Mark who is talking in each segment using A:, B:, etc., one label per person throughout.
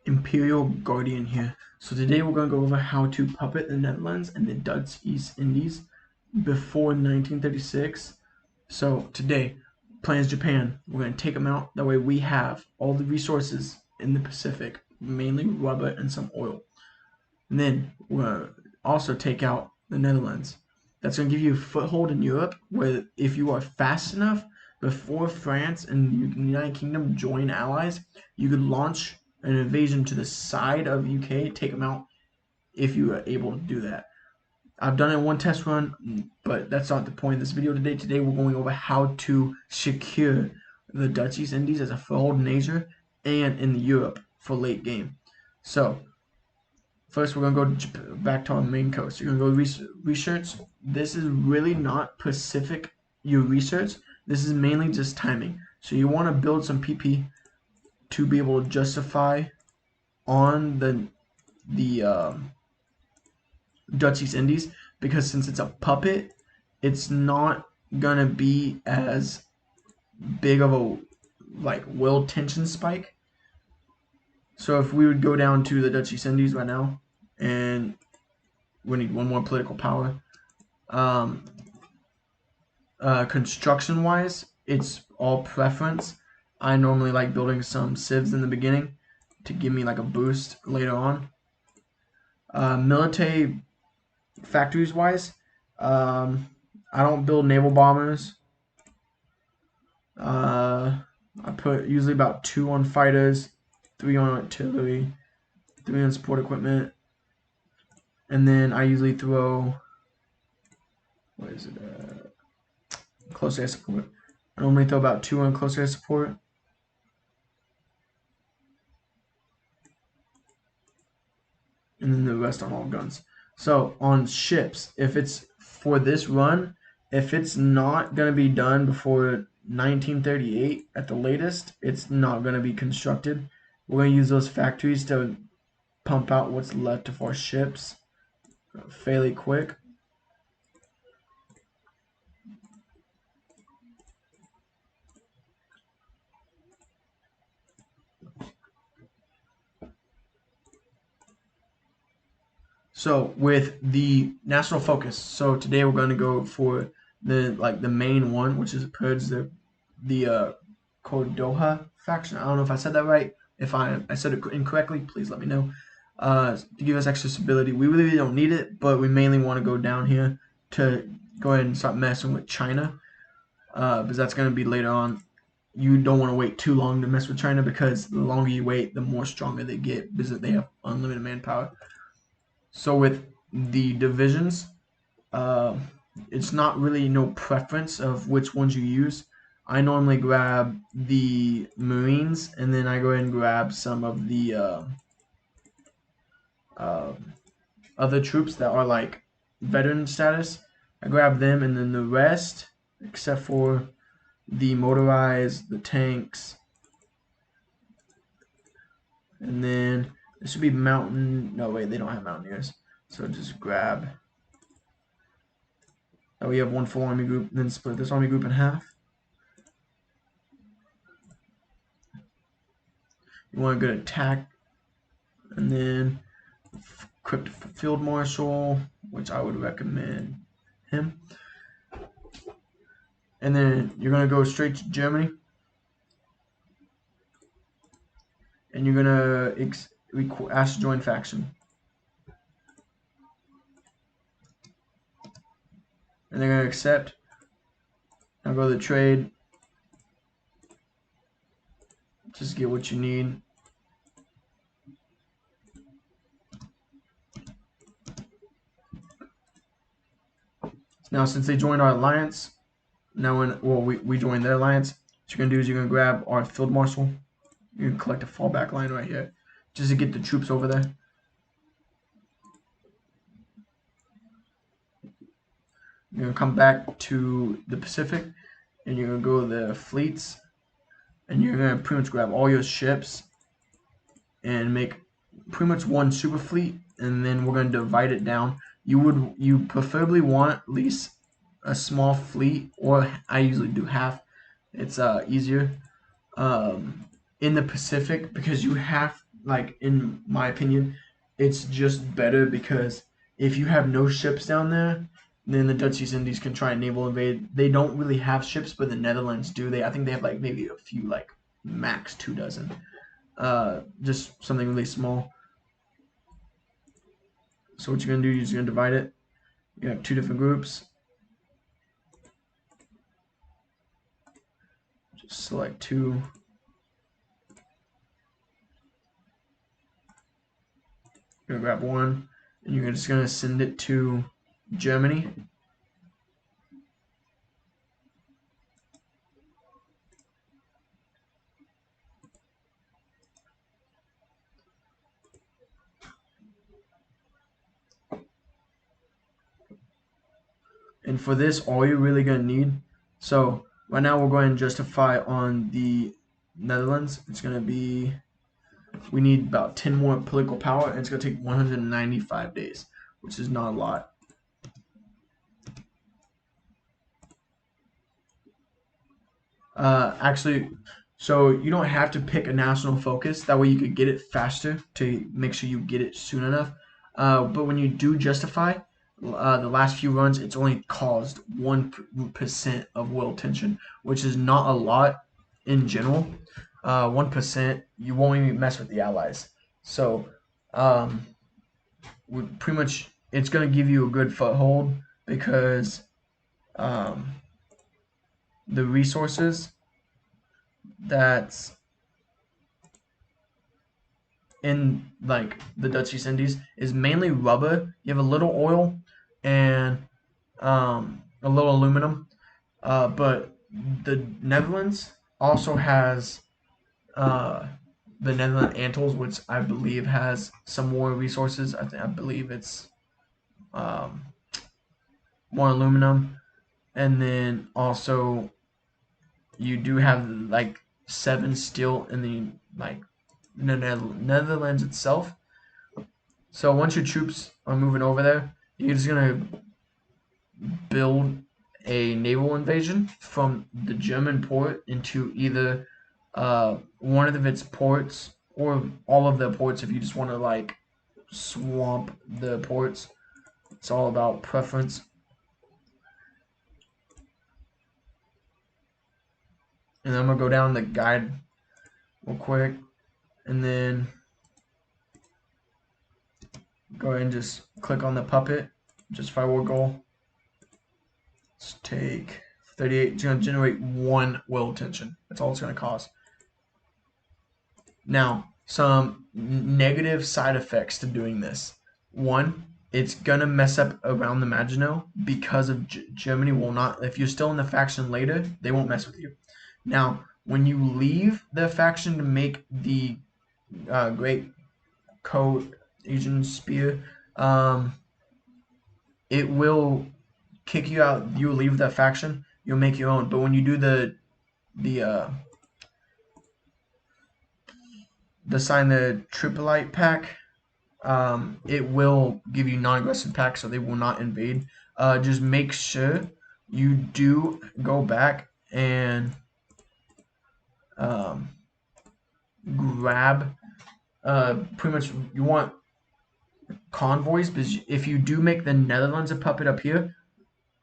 A: Imperial Guardian here. So today we're going to go over how to puppet the Netherlands and the Dutch East Indies before 1936. So today, plan is Japan. We're going to take them out. That way we have all the resources in the Pacific, mainly rubber and some oil. And then we're going to also take out the Netherlands. That's going to give you a foothold in Europe, where if you are fast enough, before France and the United Kingdom join allies, you could launch an invasion to the side of UK, take them out if you are able to do that. I've done it in one test run, but that's not the point of this video today. Today we're going over how to secure the Dutch East Indies as a foothold in Asia and in Europe for late game. So first we're going to go back to our main coast. You're going to go research. This is really not Pacific, your research. This is mainly just timing. So you want to build some PP to be able to justify on the Dutch East Indies, because since it's a puppet, it's not gonna be as big of a will tension spike. So if we would go down to the Dutch East Indies right now, and we need one more political power. Construction wise, it's all preference. I normally like building some civs in the beginning to give me like a boost later on. Military factories wise, I don't build naval bombers. I put usually about 2 on fighters, 3 on artillery, 3 on support equipment, and then I usually throw, what is it, close air support. I normally throw about 2 on close air support. And then the rest on all guns. So on ships, if it's for this run, if it's not going to be done before 1938 at the latest, it's not going to be constructed. We're going to use those factories to pump out what's left of our ships fairly quick. So with the national focus, so today we're going to go for the main one, which is purge the Cordoha faction. I don't know if I said that right. If I said it incorrectly, please let me know. To give us extra stability, we really don't need it, but we mainly want to go down here to go ahead and start messing with China, because that's going to be later on. You don't want to wait too long to mess with China, because the longer you wait, the more stronger they get, because they have unlimited manpower. So with the divisions, it's not really no preference of which ones you use. I normally grab the Marines, and then I go ahead and grab some of the other troops that are like veteran status. I grab them, and then the rest, except for the motorized, the tanks, and then this should be mountain. No, wait, they don't have mountaineers. So just grab. Now we have one full army group, then split this army group in half. You want a good attack, and then equipped field marshal, which I would recommend him. And then you're gonna go straight to Germany, and you're gonna ask to join faction, and they're gonna accept. Now go to the trade. Just get what you need. Now, since they joined our alliance, now we joined their alliance, what you're gonna do is you're gonna grab our field marshal. You're gonna collect a fallback line right here, just to get the troops over there. You're gonna come back to the Pacific, and you're gonna go to the fleets, and you're gonna pretty much grab all your ships and make pretty much one super fleet, and then we're gonna divide it down. You preferably want at least a small fleet, or I usually do half. It's easier in the Pacific, because you have like in my opinion, it's just better because if you have no ships down there, then the Dutch East Indies can try and naval invade. They don't really have ships, but the Netherlands do. I think they have like maybe a few, like max 2 dozen. Just something really small. So what you're gonna do, you're just gonna divide it. You have 2 different groups. Just select 2. You're gonna grab 1, and you're just gonna send it to Germany. And for this, all you're really gonna need. So right now we're going to justify on the Netherlands. It's gonna be, we need about 10 more political power, and it's gonna take 195 days, which is not a lot. Actually, so you don't have to pick a national focus. That way you could get it faster to make sure you get it soon enough. But when you do justify, the last few runs, it's only caused 1% of world tension, which is not a lot in general. 1%, you won't even mess with the allies. So, pretty much, it's going to give you a good foothold because um, the resources that's in like the Dutch East Indies is mainly rubber. You have a little oil and a little aluminum, but the Netherlands also has uh, the Netherlands Antilles, which I believe has some more resources. I believe it's um, more aluminum, and then also you do have like 7 steel in the like Netherlands itself. So once your troops are moving over there, you're just gonna build a naval invasion from the German port into either one of its ports or all of the ports if you just want to like swamp the ports. It's all about preference. And then I'm gonna go down the guide real quick, and then go ahead and just click on the puppet, justify war goal. Let's take 38. It's gonna generate 1 world tension. That's all it's gonna cost. Now, some negative side effects to doing this. One, it's gonna mess up around the Maginot because of Germany will not. If you're still in the faction later, they won't mess with you. Now, when you leave the faction to make the Great Coat Asian Spear, it will kick you out. You'll leave that faction. You'll make your own. But when you do sign the Tripolite pack, it will give you non-aggressive pack, so they will not invade. Just make sure you do go back and grab. Pretty much, you want convoys, because if you do make the Netherlands a puppet up here,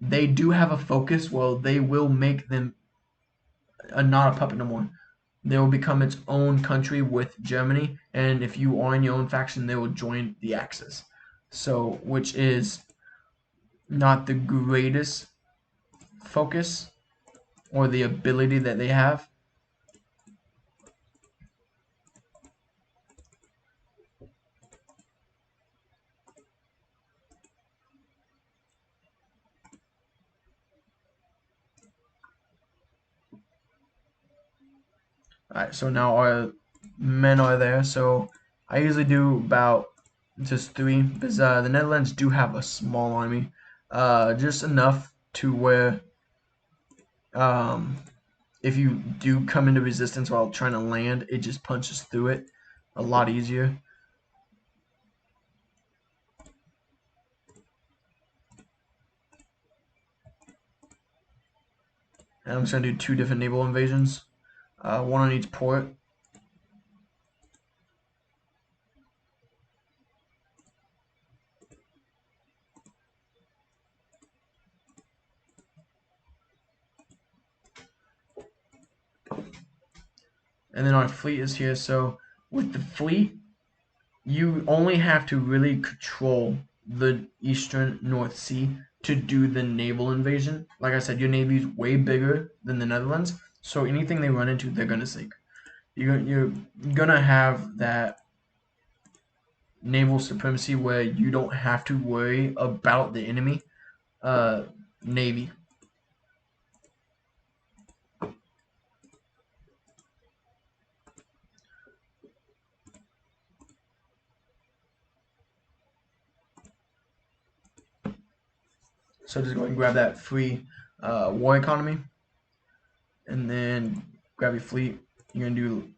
A: they do have a focus. Well, they will make them not a puppet no more. They will become its own country with Germany, and if you are in your own faction, they will join the Axis. So, which is not the greatest focus or the ability that they have. Alright, so now our men are there. So I usually do about just 3 because the Netherlands do have a small army, just enough to where if you do come into resistance while trying to land, it just punches through it a lot easier. And I'm just going to do 2 different naval invasions, one on each port. and then our fleet is here. So with the fleet, you only have to really control the eastern North Sea to do the naval invasion. Like I said, your navy is way bigger than the Netherlands, so anything they run into, they're gonna sink. You're gonna have that naval supremacy where you don't have to worry about the enemy navy. So just go ahead and grab that free war economy, and then grab your fleet. You're gonna do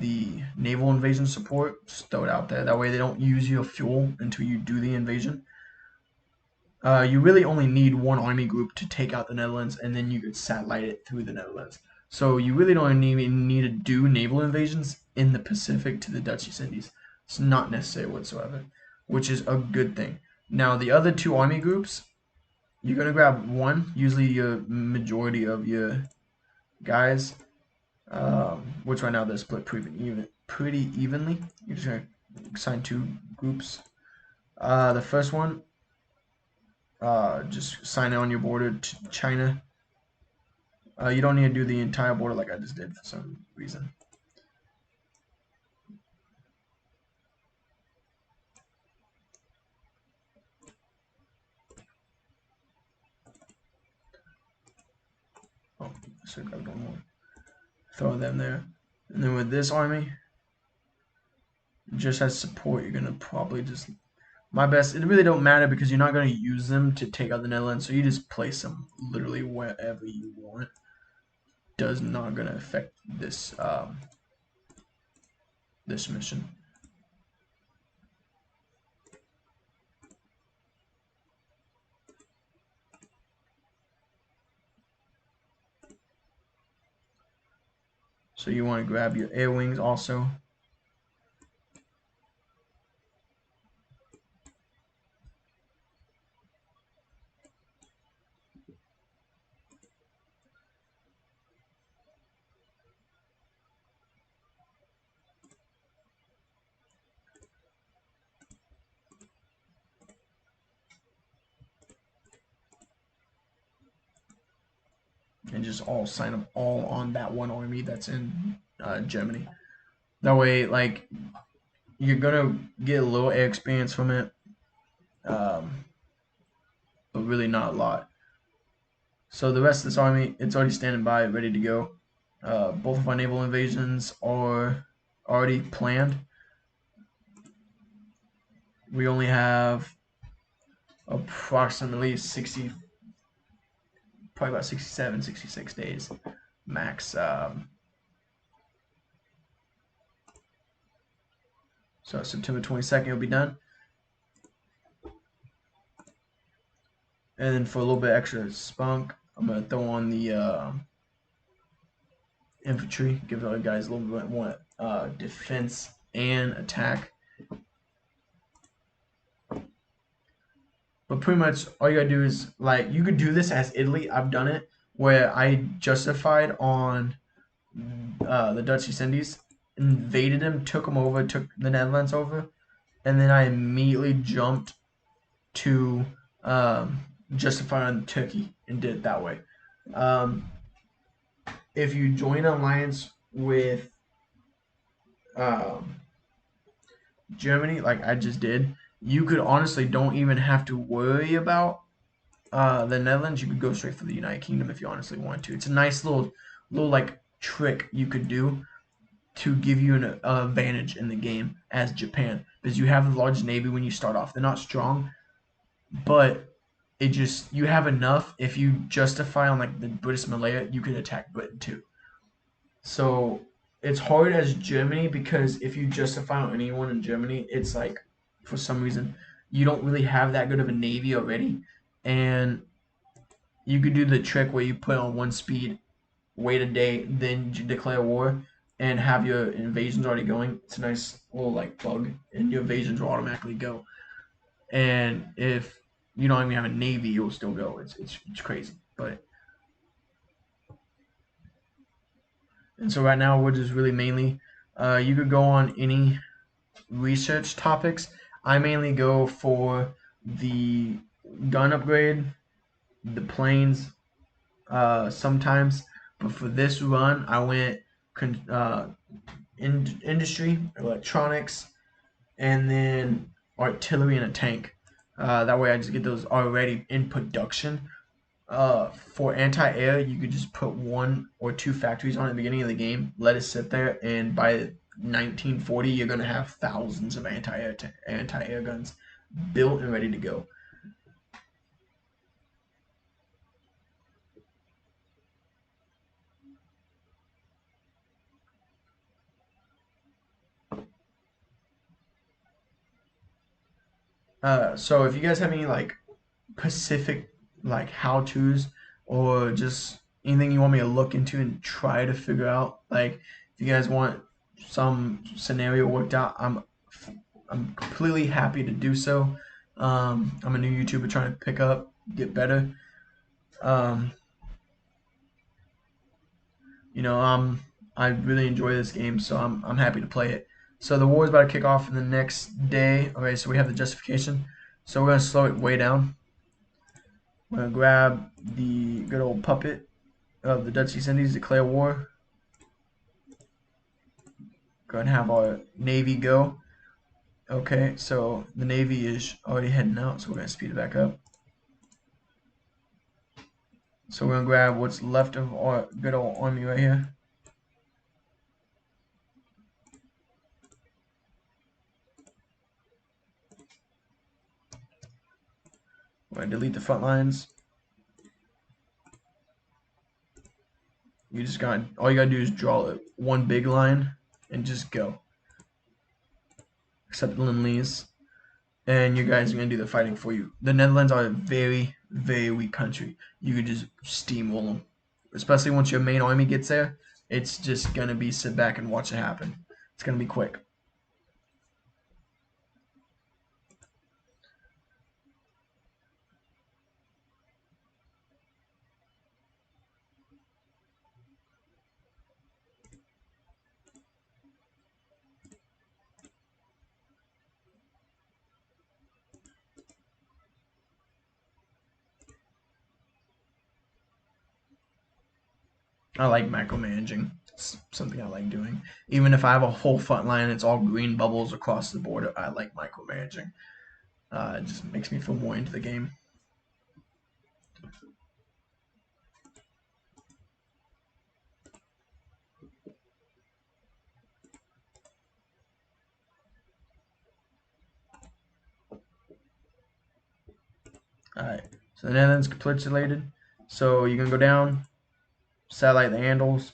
A: the naval invasion support. Just throw it out there. That way they don't use your fuel until you do the invasion. You really only need one army group to take out the Netherlands, and then you could satellite it through the Netherlands. So you really don't even need to do naval invasions in the Pacific to the Dutch East Indies. It's not necessary whatsoever, which is a good thing. Now the other two army groups, you're gonna grab one, usually your majority of your guys, which right now they're split pretty evenly. You're just gonna assign two groups. The first one, just sign it on your border to China. You don't need to do the entire border like I just did for some reason. Oh, I should have grabbed one more. Throw them there. And then with this army, just as support, you're gonna probably just my best. It really don't matter because you're not gonna use them to take out the Netherlands, so you just place them literally wherever you want. Does not gonna affect this this mission. So you want to grab your air wings also. And just all sign them all on that one army that's in Germany. That way, like, you're gonna get a little air experience from it, but really not a lot. So the rest of this army, it's already standing by, ready to go. Both of our naval invasions are already planned. We only have approximately 60, probably about 67, 66 days max. So September 22nd will be done. And then for a little bit extra spunk, I'm going to throw on the infantry, give the guys a little bit more defense and attack. But pretty much all you gotta do is, like, you could do this as Italy. I've done it where I justified on the Dutch East Indies, invaded them, took them over, took the Netherlands over, and then I immediately jumped to justify on Turkey and did it that way. If you join an alliance with Germany, like I just did, you could honestly don't even have to worry about the Netherlands. You could go straight for the United Kingdom if you honestly want to. It's a nice little like trick you could do to give you an advantage in the game as Japan, because you have the largest navy when you start off. They're not strong, but it just, you have enough. If you justify on like the British Malaya, you could attack Britain too. So it's hard as Germany, because if you justify on anyone in Germany, it's like for some reason you don't really have that good of a navy already, and you could do the trick where you put on one speed, wait a day, then you declare war, and have your invasions already going. It's a nice little like bug, and your invasions will automatically go. And if you don't even have a navy, you'll still go. It's crazy, but And so right now we're just really mainly, you could go on any research topics. I mainly go for the gun upgrade, the planes, sometimes. But for this run, I went industry, electronics, and then artillery and a tank. That way I just get those already in production. For anti-air, you could just put 1 or 2 factories on at the beginning of the game, let it sit there, and by 1940, you're gonna have thousands of anti-air guns built and ready to go. So if you guys have any like specific like how-tos or just anything you want me to look into and try to figure out, like if you guys want some scenario worked out, I'm completely happy to do so. I'm a new YouTuber trying to pick up, get better. Um, you know, I really enjoy this game, so I'm happy to play it. So the war is about to kick off in the next day. Okay, so we have the justification. So we're gonna slow it way down. We're gonna grab the good old puppet of the Dutch East Indies, declare war. Go ahead and have our Navy go. Okay, so the Navy is already heading out, so we're gonna speed it back up. So we're gonna grab what's left of our good old army right here. We're gonna delete the front lines. You just got all you gotta do is draw one big line and just go. Except Lindley's. And you guys are gonna do the fighting for you. The Netherlands are a very, very weak country. You could just steamroll them. Especially once your main army gets there, it's just gonna be sit back and watch it happen. It's gonna be quick. I like micromanaging. It's something I like doing. Even if I have a whole front line and it's all green bubbles across the border, I like micromanaging. It just makes me feel more into the game. Alright, so the Netherlands capitulated. So you're gonna go down, satellite the Andals,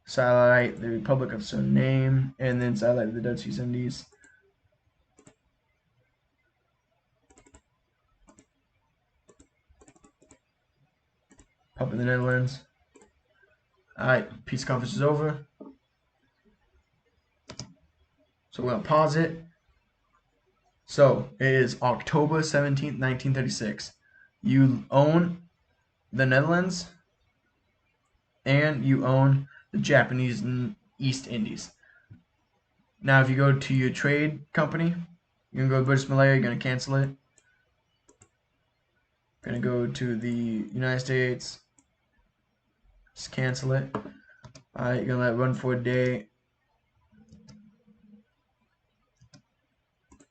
A: satellite the Republic of Suriname, and then satellite the Dutch East Indies. Puppet the Netherlands. Alright, peace conference is over. So we're gonna pause it. So it is October 17th, 1936. You own the Netherlands and you own the Japanese East Indies. Now, if you go to your trade company, you're gonna go to British Malaya, you're gonna cancel it. Gonna go to the United States, just cancel it. Alright, you're gonna let it run for a day.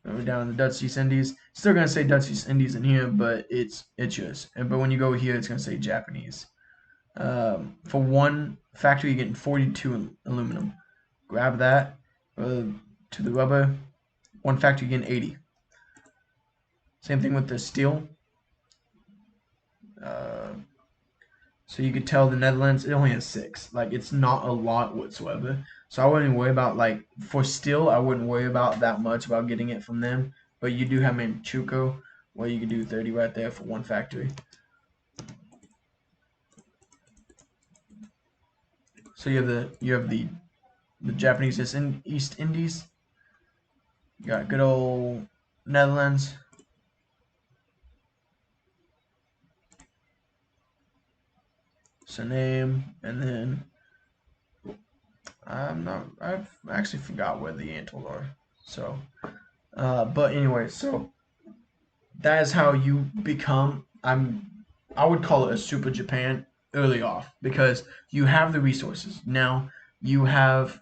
A: Go down in the Dutch East Indies. Still gonna say Dutch East Indies in here, but it's yours. But when you go here, it's gonna say Japanese. For one factory, you're getting 42 aluminum. Grab that. To the rubber. One factory, you're getting 80. Same thing with the steel. So you could tell the Netherlands, it only has 6. Like, it's not a lot whatsoever. So I wouldn't worry about, like, for steel, I wouldn't worry about that much about getting it from them. But you do have Manchukuo, where you could do 30 right there for one factory. So you have the Japanese East Indies. You got good old Netherlands. So name, and then I've actually forgot where the atolls are. So, but anyway, so that is how you become. I would call it a super Japan early off because you have the resources. Now you have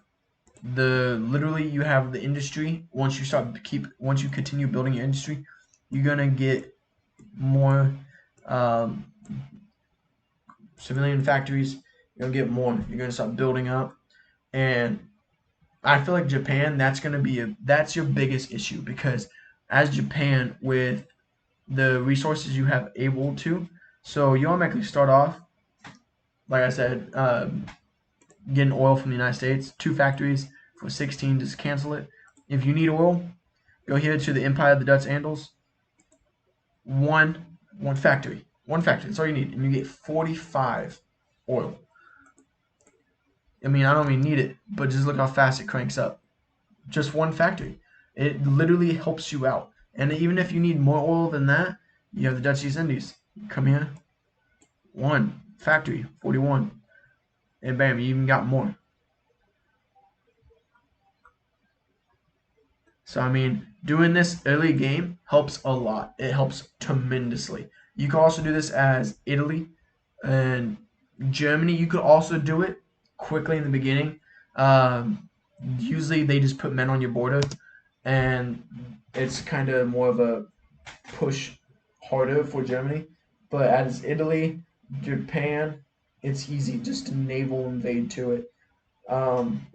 A: literally you have the industry. Once you continue building your industry, you're gonna get more um, civilian factories. You're gonna get more. You're gonna start building up, and I feel like Japan. That's your biggest issue because as Japan with the resources you have able to, so you automatically start off like I said, getting oil from the United States. 2 factories for 16. Just cancel it. If you need oil, go here to the Empire of the Dutch Andals. One factory. One factory. That's all you need, and you get 45 oil. I mean, I don't even need it, but just look how fast it cranks up. Just one factory. It literally helps you out. And even if you need more oil than that, you have the Dutch East Indies. Come here. One factory, 41. And bam, you even got more. So, I mean, doing this early game helps a lot. It helps tremendously. You can also do this as Italy and Germany. You could also do it quickly in the beginning. Usually they just put men on your border, and it's kind of more of a push harder for Germany. But as Italy, Japan, it's easy just to naval invade to it. Um,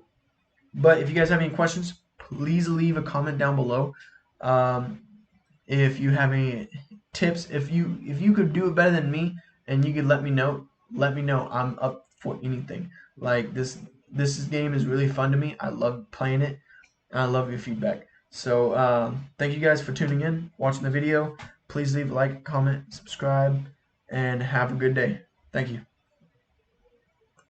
A: but if you guys have any questions, please leave a comment down below. Um, if you have any tips, if you could do it better than me and you could let me know, let me know. I'm up for anything. Like this game is really fun to me. I love playing it. And I love your feedback. So thank you guys for tuning in, watching the video. Please leave a like, comment, subscribe, and have a good day. Thank you.